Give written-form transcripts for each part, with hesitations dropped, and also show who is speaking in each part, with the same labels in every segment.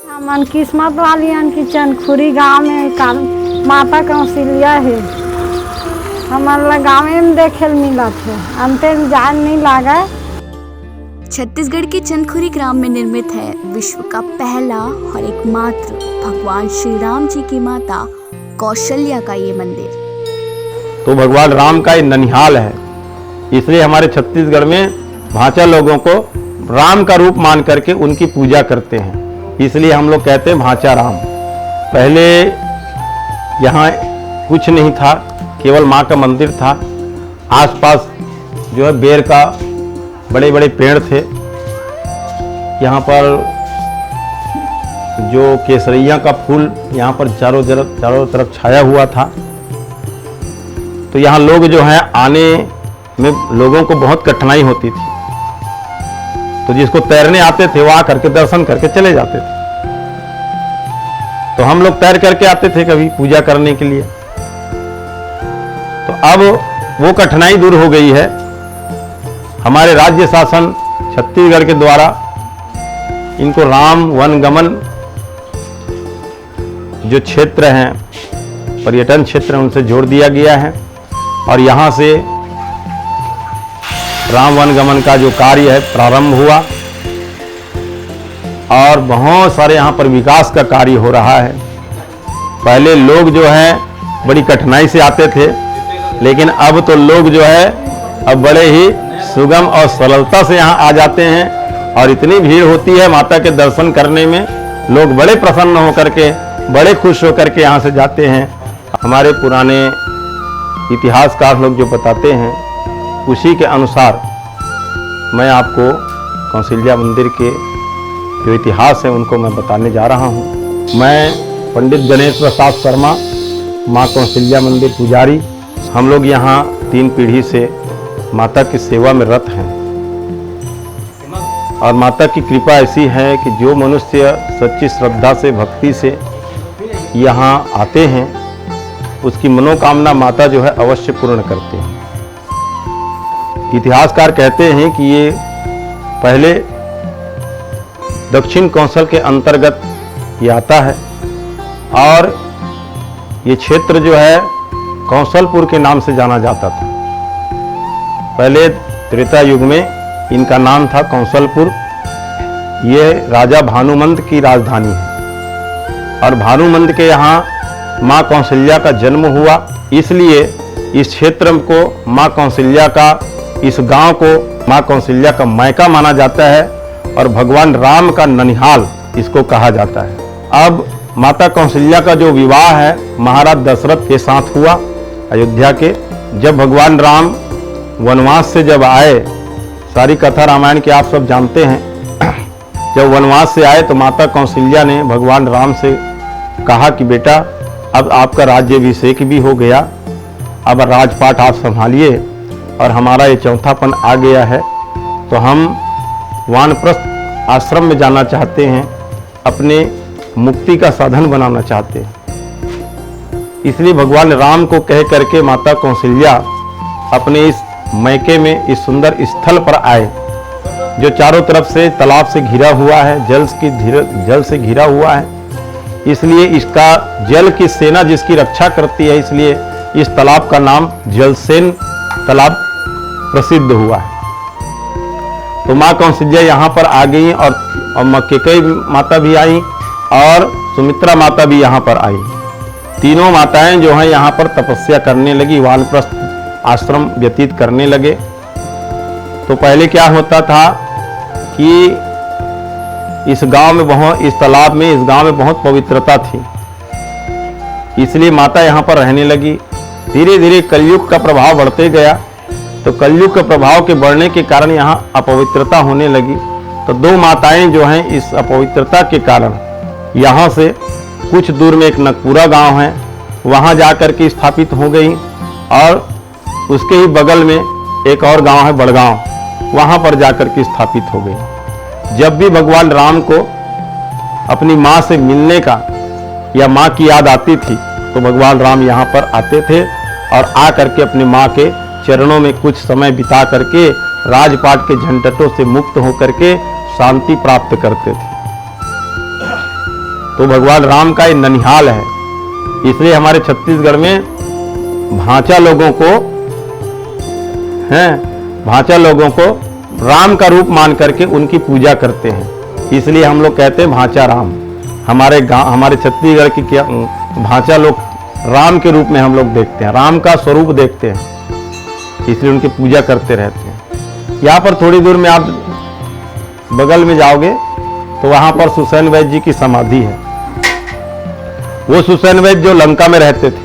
Speaker 1: मन किस्मत वाली की चनखुरी गांव में माता कौशल्या है। हमारे गाँव में देखे मिला थे, अंते जान नहीं लगा।
Speaker 2: छत्तीसगढ़ के चंदखुरी ग्राम में निर्मित है विश्व का पहला और एकमात्र भगवान श्री राम जी की माता कौशल्या का ये मंदिर।
Speaker 3: तो भगवान राम का ये ननिहाल है, इसलिए हमारे छत्तीसगढ़ में भांचा लोगों को राम का रूप मान करके उनकी पूजा करते हैं, इसलिए हम लोग कहते हैं भांचा राम। पहले यहाँ कुछ नहीं था, केवल माँ का मंदिर था। आसपास जो है बेर का बड़े बड़े पेड़ थे। यहाँ पर जो केसरिया का फूल यहाँ पर चारों तरफ छाया हुआ था। तो यहाँ लोग जो हैं आने में लोगों को बहुत कठिनाई होती थी, तो जिसको तैरने आते थे वो आ करके दर्शन करके चले जाते थे। तो हम लोग तैर करके आते थे कभी पूजा करने के लिए। तो अब वो कठिनाई दूर हो गई है। हमारे राज्य शासन छत्तीसगढ़ के द्वारा इनको राम वनगमन जो क्षेत्र हैं, पर्यटन क्षेत्र, उनसे जोड़ दिया गया है और यहाँ से राम वनगमन का जो कार्य है प्रारंभ हुआ और बहुत सारे यहाँ पर विकास का कार्य हो रहा है। पहले लोग जो है बड़ी कठिनाई से आते थे, लेकिन अब तो लोग जो है अब बड़े ही सुगम और सरलता से यहाँ आ जाते हैं और इतनी भीड़ होती है माता के दर्शन करने में, लोग बड़े प्रसन्न होकर के, बड़े खुश होकर के यहाँ से जाते हैं। हमारे पुराने इतिहासकार लोग जो बताते हैं उसी के अनुसार मैं आपको कौशल्या मंदिर के जो इतिहास है उनको मैं बताने जा रहा हूँ। मैं पंडित गणेश प्रसाद शर्मा, माँ कौशल्या मंदिर पुजारी। हम लोग यहाँ 3 पीढ़ी से माता की सेवा में रत हैं और माता की कृपा ऐसी है कि जो मनुष्य सच्ची श्रद्धा से, भक्ति से यहाँ आते हैं उसकी मनोकामना माता जो है अवश्य पूर्ण करते हैं। इतिहासकार कहते हैं कि ये पहले दक्षिण कौशल के अंतर्गत ये आता है और ये क्षेत्र जो है कौशलपुर के नाम से जाना जाता था। पहले त्रेता युग में इनका नाम था कौशलपुर। ये राजा भानुमंत की राजधानी है और भानुमंत के यहाँ माँ कौशल्या का जन्म हुआ, इसलिए इस क्षेत्र को माँ कौशल्या का, इस गांव को माँ कौशल्या का मायका माना जाता है और भगवान राम का ननिहाल इसको कहा जाता है। अब माता कौशल्या का जो विवाह है महाराज दशरथ के साथ हुआ अयोध्या के। जब भगवान राम वनवास से जब आए, सारी कथा रामायण की आप सब जानते हैं, जब वनवास से आए तो माता कौशल्या ने भगवान राम से कहा कि बेटा अब आपका राज्याभिषेक भी हो गया, अब राजपाट आप संभालिए और हमारा ये चौथापन आ गया है, तो हम वानप्रस्थ आश्रम में जाना चाहते हैं, अपने मुक्ति का साधन बनाना चाहते हैं। इसलिए भगवान राम को कह करके माता कौशल्या अपने इस मैके में, इस सुंदर स्थल पर आए जो चारों तरफ से तालाब से घिरा हुआ है, जल से घिरा हुआ है। इसलिए इसका जल की सेना जिसकी रक्षा करती है, इसलिए इस तालाब का नाम जलसेन तालाब प्रसिद्ध हुआ है। तो माँ कौशल्या यहाँ पर आ गई और कैकेयी माता भी आई और सुमित्रा माता भी यहाँ पर आई। तीनों माताएं जो हैं यहाँ पर तपस्या करने लगी, वानप्रस्थ आश्रम व्यतीत करने लगे। तो पहले क्या होता था कि इस गांव में बहुत, इस तालाब में, इस गांव में बहुत पवित्रता थी, इसलिए माता यहाँ पर रहने लगी। धीरे धीरे कलयुग का प्रभाव बढ़ते गया, तो कलयुग के प्रभाव के बढ़ने के कारण यहाँ अपवित्रता होने लगी। तो 2 माताएं जो हैं इस अपवित्रता के कारण यहाँ से कुछ दूर में एक नकपुरा गांव है, वहाँ जाकर के स्थापित हो गई और उसके ही बगल में एक और गांव है बड़गांव, वहाँ पर जाकर के स्थापित हो गई। जब भी भगवान राम को अपनी माँ से मिलने का या माँ की याद आती थी तो भगवान राम यहाँ पर आते थे और आ करके अपनी माँ के चरणों में कुछ समय बिता करके राजपाट के झंझटों से मुक्त होकर के शांति प्राप्त करते थे। तो भगवान राम का ये ननिहाल है। इसलिए हमारे छत्तीसगढ़ में भांचा लोगों को राम का रूप मान करके उनकी पूजा करते हैं। इसलिए हम लोग कहते हैं भांचा राम। हमारे गांव, हमारे छत्तीसगढ़ की क्या भांचा लोग राम के रूप में हम लोग देखते हैं, राम का स्वरूप देखते हैं, इसलिए उनकी पूजा करते रहते हैं। यहाँ पर थोड़ी दूर में आप बगल में जाओगे तो वहां पर सुसैन वैद्य जी की समाधि है। वो सुसैन वैद्य जो लंका में रहते थे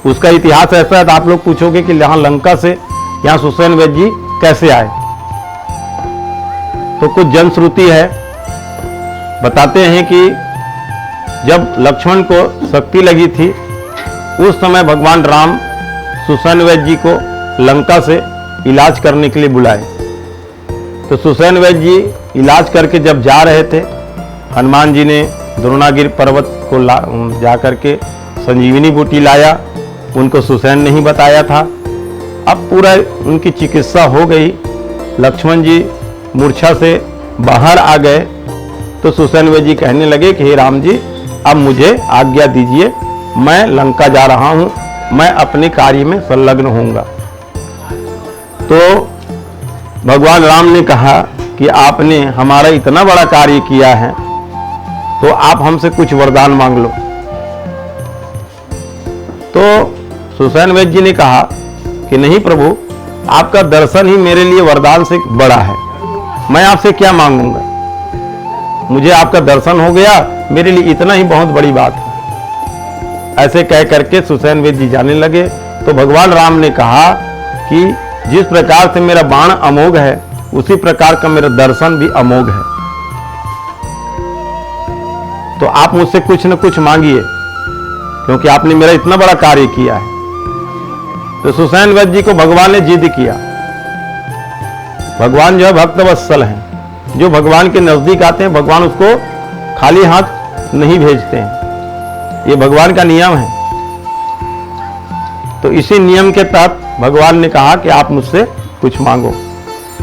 Speaker 3: उसका इतिहास ऐसा है, तो आप लोग पूछोगे कि यहाँ लंका से यहाँ सुसैन वैद्य जी कैसे आए, तो कुछ जनश्रुति है। बताते हैं कि जब लक्ष्मण को शक्ति लगी थी उस समय भगवान राम सुसैन वैद्य जी को लंका से इलाज करने के लिए बुलाए। तो सुसैन वैद्य जी इलाज करके जब जा रहे थे, हनुमान जी ने द्रोणागिरि पर्वत को जा करके संजीवनी बूटी लाया, उनको सुसैन नहीं बताया था। अब पूरा उनकी चिकित्सा हो गई, लक्ष्मण जी मूर्छा से बाहर आ गए, तो सुसैन वैद्य जी कहने लगे कि हे राम जी, अब मुझे आज्ञा दीजिए, मैं लंका जा रहा हूं, मैं अपने कार्य में संलग्न होऊंगा। तो भगवान राम ने कहा कि आपने हमारा इतना बड़ा कार्य किया है, तो आप हमसे कुछ वरदान मांग लो। तो सुसैन वैद्य जी ने कहा कि नहीं प्रभु, आपका दर्शन ही मेरे लिए वरदान से बड़ा है, मैं आपसे क्या मांगूंगा, मुझे आपका दर्शन हो गया, मेरे लिए इतना ही बहुत बड़ी बात है। ऐसे कह करके सुसैन वैद्य जी जाने लगे। तो भगवान राम ने कहा कि जिस प्रकार से मेरा बाण अमोघ है, उसी प्रकार का मेरा दर्शन भी अमोघ है, तो आप मुझसे कुछ न कुछ मांगिए, क्योंकि आपने मेरा इतना बड़ा कार्य किया है। तो सुसैन वैद्य जी को भगवान ने जिद किया। भगवान जो है भक्त वत्सल हैं, जो भगवान के नजदीक आते हैं भगवान उसको खाली हाथ नहीं भेजते हैं, ये भगवान का नियम है। तो इसी नियम के तहत भगवान ने कहा कि आप मुझसे कुछ मांगो।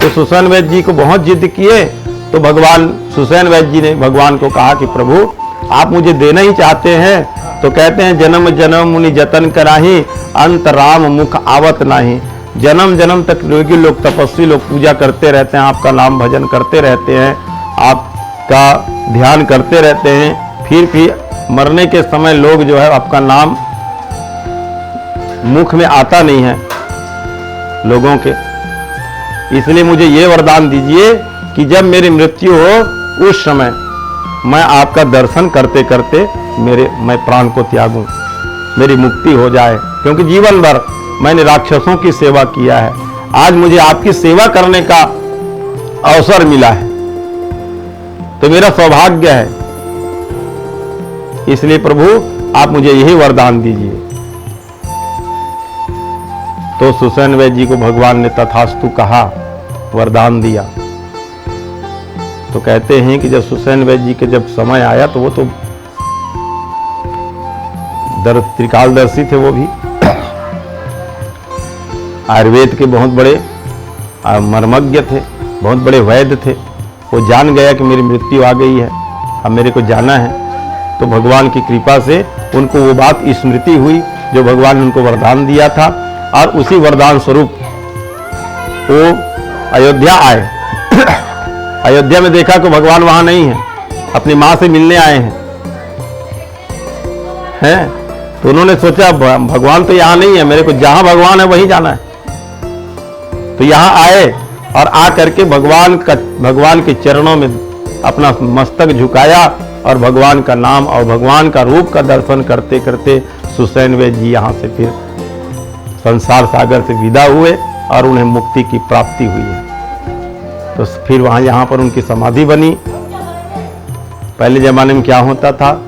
Speaker 3: तो सुसैन वैद्य जी को बहुत जिद किए, तो भगवान सुसैन वैद्य जी ने भगवान को कहा कि प्रभु, आप मुझे देना ही चाहते हैं, तो कहते हैं जन्म जन्म मुनि जतन कराही, अंत राम मुख आवत नाही। जन्म जन्म तक योगी लोग, तपस्वी लोग पूजा करते रहते हैं, आपका नाम भजन करते रहते हैं, आपका ध्यान करते रहते हैं, फिर भी मरने के समय लोग जो है आपका नाम मुख में आता नहीं है लोगों के। इसलिए मुझे ये वरदान दीजिए कि जब मेरी मृत्यु हो उस समय मैं आपका दर्शन करते करते मैं प्राण को त्यागूं, मेरी मुक्ति हो जाए, क्योंकि जीवन भर मैंने राक्षसों की सेवा किया है, आज मुझे आपकी सेवा करने का अवसर मिला है, तो मेरा सौभाग्य है। इसलिए प्रभु आप मुझे यही वरदान दीजिए। तो सुसैन वैद्य जी को भगवान ने तथास्तु कहा, वरदान दिया। तो कहते हैं कि जब सुसैन वैद्य जी के जब समय आया, तो वो तो त्रिकालदर्शी थे, वो भी आयुर्वेद के बहुत बड़े मर्मज्ञ थे, बहुत बड़े वैद्य थे। वो जान गया कि मेरी मृत्यु आ गई है, अब मेरे को जाना है। तो भगवान की कृपा से उनको वो बात स्मृति हुई जो भगवान ने उनको वरदान दिया था, और उसी वरदान स्वरूप वो अयोध्या आए। अयोध्या में देखा कि भगवान वहां नहीं है, अपनी मां से मिलने आए हैं। तो उन्होंने सोचा भगवान तो यहाँ नहीं है, मेरे को जहां भगवान है वहीं जाना है। तो यहाँ आए और आ करके भगवान के चरणों में अपना मस्तक झुकाया, और भगवान का नाम और भगवान का रूप का दर्शन करते करते सुसैन वैद्य जी यहाँ से फिर संसार सागर से विदा हुए, और उन्हें मुक्ति की प्राप्ति हुई है। तो फिर यहाँ पर उनकी समाधि बनी। पहले जमाने में क्या होता था,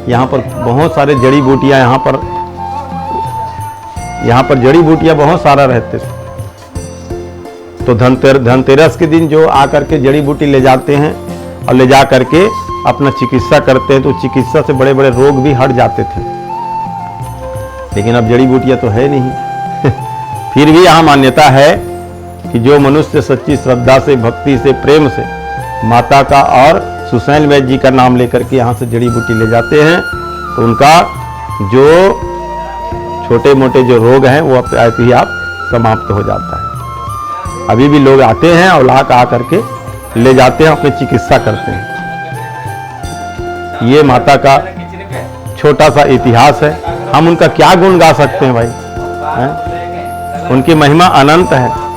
Speaker 3: यहाँ पर बहुत सारे जड़ी बूटियां, यहाँ पर जड़ी बूटियां बहुत सारा रहते थे। तो धनतेरस के दिन जो आकर के जड़ी बूटी ले जाते हैं और ले जा करके अपना चिकित्सा करते हैं, तो चिकित्सा से बड़े बड़े रोग भी हट जाते थे। लेकिन अब जड़ी बूटियां तो है नहीं। फिर भी यहाँ मान्यता है कि जो मनुष्य सच्ची श्रद्धा से, भक्ति से, प्रेम से माता का और सुसैन वैद्य जी का नाम लेकर के यहाँ से जड़ी बूटी ले जाते हैं, तो उनका जो छोटे मोटे जो रोग हैं वो ही आप समाप्त हो जाता है। अभी भी लोग आते हैं और ला आ करके ले जाते हैं, अपनी चिकित्सा करते हैं। ये माता का छोटा सा इतिहास है। हम उनका क्या गुण गा सकते हैं भाई, हैं? उनकी महिमा अनंत है।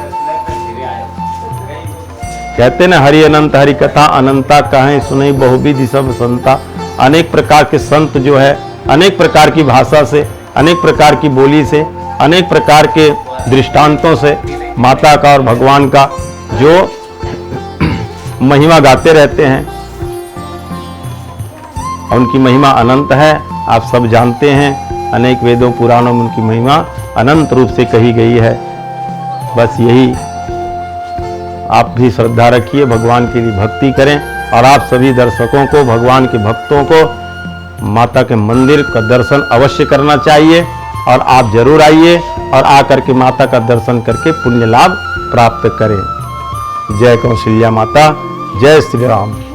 Speaker 3: कहते ना हरि अनंत हरि कथा अनंता कहें सुने बहुविधि सब संता। अनेक प्रकार के संत जो है अनेक प्रकार की भाषा से, अनेक प्रकार की बोली से, अनेक प्रकार के दृष्टांतों से माता का और भगवान का जो महिमा गाते रहते हैं। उनकी महिमा अनंत है, आप सब जानते हैं। अनेक वेदों पुराणों में उनकी महिमा अनंत रूप से कही गई है। बस यही आप भी श्रद्धा रखिए, भगवान के लिए भक्ति करें। और आप सभी दर्शकों को, भगवान के भक्तों को माता के मंदिर का दर्शन अवश्य करना चाहिए। और आप जरूर आइए और आकर के माता का दर्शन करके पुण्य लाभ प्राप्त करें। जय कौशल्या माता, जय श्री राम।